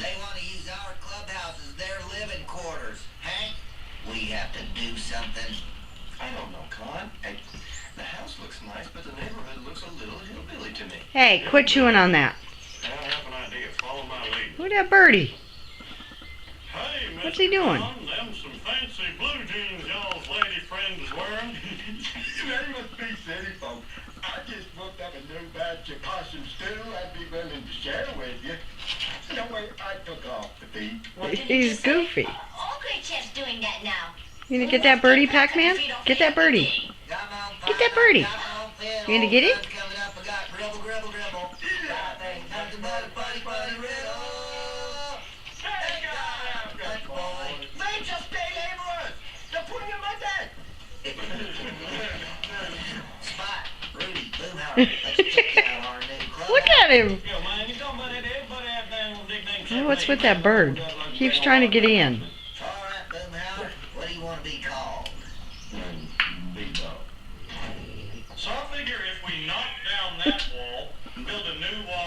They want to use our clubhouse as their living quarters. Hank, we have to do something. I don't know, Con. Hey, the house looks nice, but the neighborhood looks a little hillbilly to me. Hey, quit chewing on that. I have an idea. Follow my lead. Who's that birdie? Hey, Mr. What's he doing? Con, them some fancy blue jeans y'all's lady friend is wearing. They must be city folk. I just booked up a new batch of possum stew I'd be willing to share with you. No way, I took off the beat. He's goofy. All great chefs doing that now. You gonna get that birdie, Pac-Man? Get that birdie. Get that birdie. You gonna get it? Coming up, I got gribble, gribble, gribble. Got things, nothing but a funny, funny riddle. Hey, God, country boy. They just day laborers. They're putting in my deck. Spot, Rudy, Boomhauer, let's check out our new club. Look at him. Yeah, man, you talking about that everybody have down nickname. What's with that bird? Keeps trying to get in. All right, Boomhauer, what do you want to be called? Big dog. So I figure if we knock down that wall and build a new wall